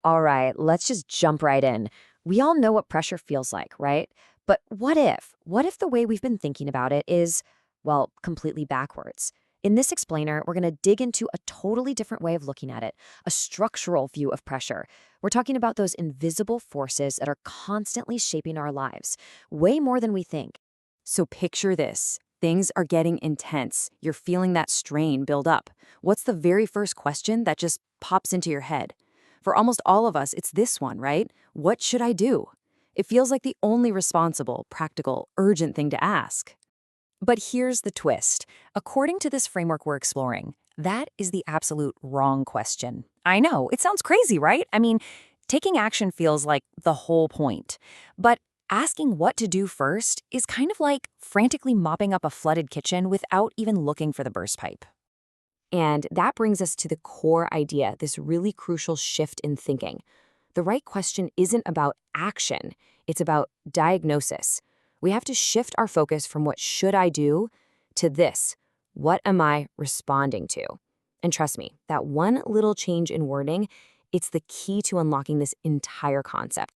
All right, let's just jump right in. We all know what pressure feels like, right? But what if? What if the way we've been thinking about it is, well, completely backwards? In this explainer, we're going to dig into a totally different way of looking at it, a structural view of pressure. We're talking about those invisible forces that are constantly shaping our lives, way more than we think. So picture this. Things are getting intense. You're feeling that strain build up. What's the very first question that just pops into your head? For almost all of us, it's this one, right? What should I do? It feels like the only responsible, practical, urgent thing to ask. But here's the twist. According to this framework we're exploring, that is the absolute wrong question. I know, it sounds crazy, right? I mean, taking action feels like the whole point. But asking what to do first is kind of like frantically mopping up a flooded kitchen without even looking for the burst pipe. And that brings us to the core idea, this really crucial shift in thinking. The right question isn't about action, it's about diagnosis. We have to shift our focus from what should I do to this, what am I responding to? And trust me, that one little change in wording, it's the key to unlocking this entire concept.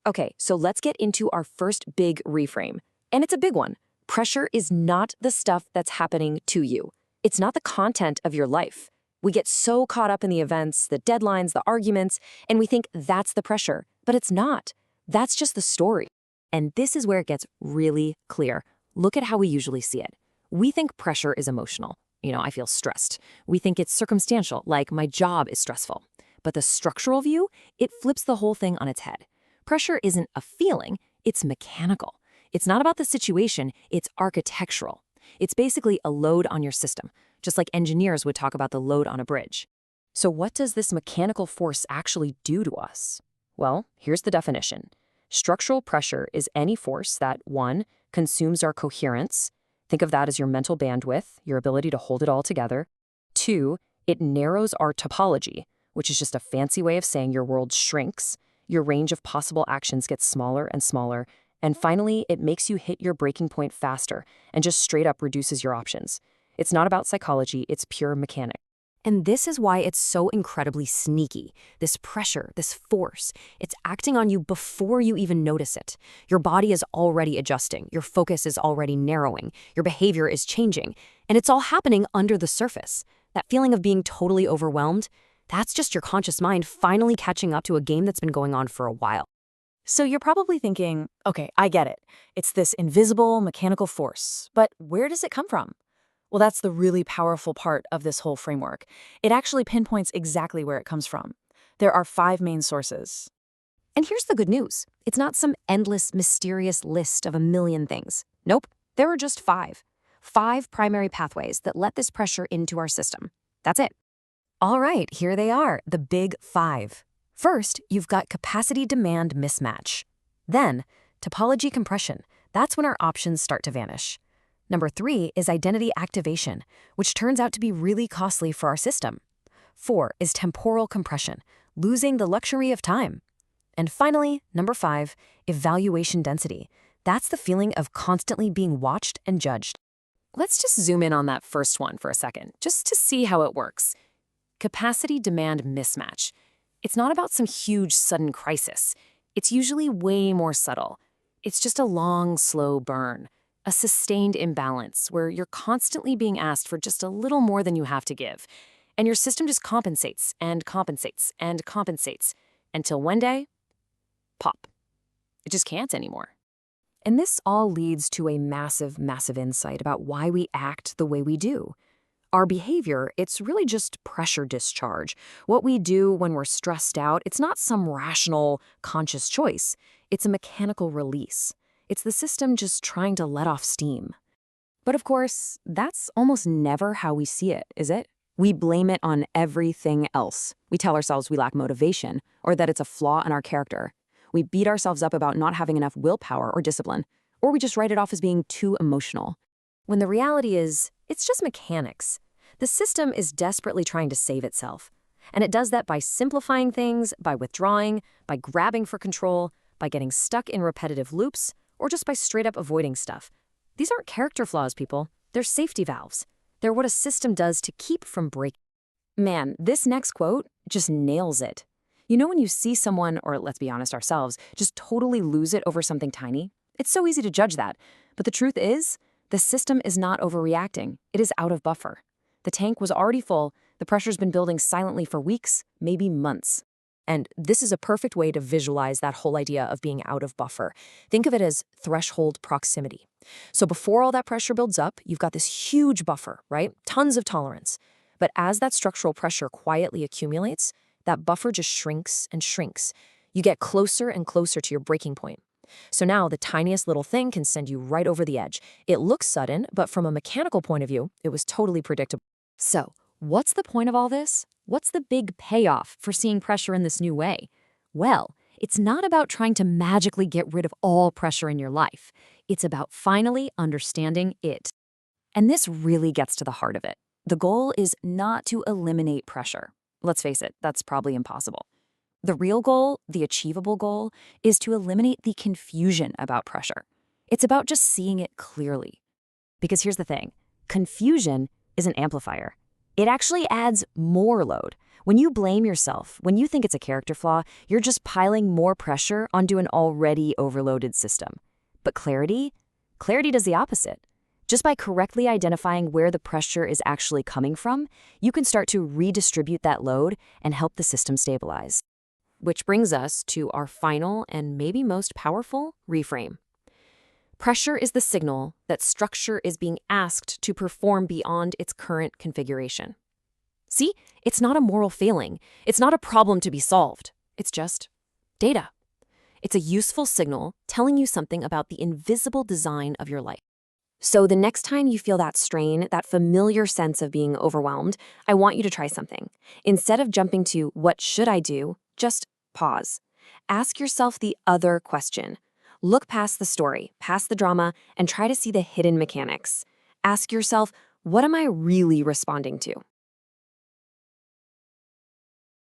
Okay, so let's get into our first big reframe. And it's a big one. Pressure is not the stuff that's happening to you. It's not the content of your life. We get so caught up in the events, the deadlines, the arguments, and we think that's the pressure. But it's not. That's just the story. And this is where it gets really clear. Look at how we usually see it. We think pressure is emotional. I feel stressed. We think it's circumstantial, like my job is stressful. But the structural view, it flips the whole thing on its head. Pressure isn't a feeling, it's mechanical. It's not about the situation, it's architectural. It's basically a load on your system, just like engineers would talk about the load on a bridge. So what does this mechanical force actually do to us? Well, here's the definition. Structural pressure is any force that, 1, consumes our coherence. Think of that as your mental bandwidth, your ability to hold it all together. 2, it narrows our topology, which is just a fancy way of saying your world shrinks. Your range of possible actions gets smaller and smaller. And finally, it makes you hit your breaking point faster and just straight up reduces your options. It's not about psychology, it's pure mechanics. And this is why it's so incredibly sneaky. This pressure, this force, it's acting on you before you even notice it. Your body is already adjusting, your focus is already narrowing, your behavior is changing, and it's all happening under the surface. That feeling of being totally overwhelmed, that's just your conscious mind finally catching up to a game that's been going on for a while. So you're probably thinking, okay, I get it. It's this invisible mechanical force, but where does it come from? Well, that's the really powerful part of this whole framework. It actually pinpoints exactly where it comes from. There are 5 main sources. And here's the good news. It's not some endless, mysterious list of a million things. Nope, there are just 5. 5 primary pathways that let this pressure into our system. That's it. All right, here they are, the big 5. First, you've got capacity-demand mismatch. Then, topology compression. That's when our options start to vanish. Number 3 is identity activation, which turns out to be really costly for our system. 4 is temporal compression, losing the luxury of time. And finally, number 5, evaluation density. That's the feeling of constantly being watched and judged. Let's just zoom in on that first one for a second, just to see how it works. Capacity-demand mismatch. It's not about some huge sudden crisis. It's usually way more subtle. It's just a long, slow burn, a sustained imbalance where you're constantly being asked for just a little more than you have to give. And your system just compensates and compensates and compensates until one day, pop. It just can't anymore. And this all leads to a massive, massive insight about why we act the way we do. Our behavior, it's really just pressure discharge. What we do when we're stressed out, it's not some rational, conscious choice. It's a mechanical release. It's the system just trying to let off steam. But of course, that's almost never how we see it, is it? We blame it on everything else. We tell ourselves we lack motivation, or that it's a flaw in our character. We beat ourselves up about not having enough willpower or discipline, or we just write it off as being too emotional. When the reality is, it's just mechanics. The system is desperately trying to save itself. And it does that by simplifying things, by withdrawing, by grabbing for control, by getting stuck in repetitive loops, or just by straight up avoiding stuff. These aren't character flaws, people. They're safety valves. They're what a system does to keep from breaking. Man, this next quote just nails it. You know when you see someone, or let's be honest ourselves, just totally lose it over something tiny? It's so easy to judge that. But the truth is, the system is not overreacting. It is out of buffer. The tank was already full. The pressure's been building silently for weeks, maybe months. And this is a perfect way to visualize that whole idea of being out of buffer. Think of it as threshold proximity. So before all that pressure builds up, you've got this huge buffer, right? Tons of tolerance. But as that structural pressure quietly accumulates, that buffer just shrinks and shrinks. You get closer and closer to your breaking point. So now the tiniest little thing can send you right over the edge. It looks sudden, but from a mechanical point of view, it was totally predictable. So, what's the point of all this? What's the big payoff for seeing pressure in this new way? Well, it's not about trying to magically get rid of all pressure in your life. It's about finally understanding it. And this really gets to the heart of it. The goal is not to eliminate pressure. Let's face it, that's probably impossible. The real goal, the achievable goal, is to eliminate the confusion about pressure. It's about just seeing it clearly. Because here's the thing, confusion is an amplifier. It actually adds more load. When you blame yourself, when you think it's a character flaw, you're just piling more pressure onto an already overloaded system. But clarity does the opposite. Just by correctly identifying where the pressure is actually coming from, you can start to redistribute that load and help the system stabilize. Which brings us to our final and maybe most powerful reframe. Pressure is the signal that structure is being asked to perform beyond its current configuration. See, it's not a moral failing. It's not a problem to be solved. It's just data. It's a useful signal telling you something about the invisible design of your life. So the next time you feel that strain, that familiar sense of being overwhelmed, I want you to try something. Instead of jumping to what should I do, just pause. Ask yourself the other question. Look past the story, past the drama, and try to see the hidden mechanics. Ask yourself, what am I really responding to?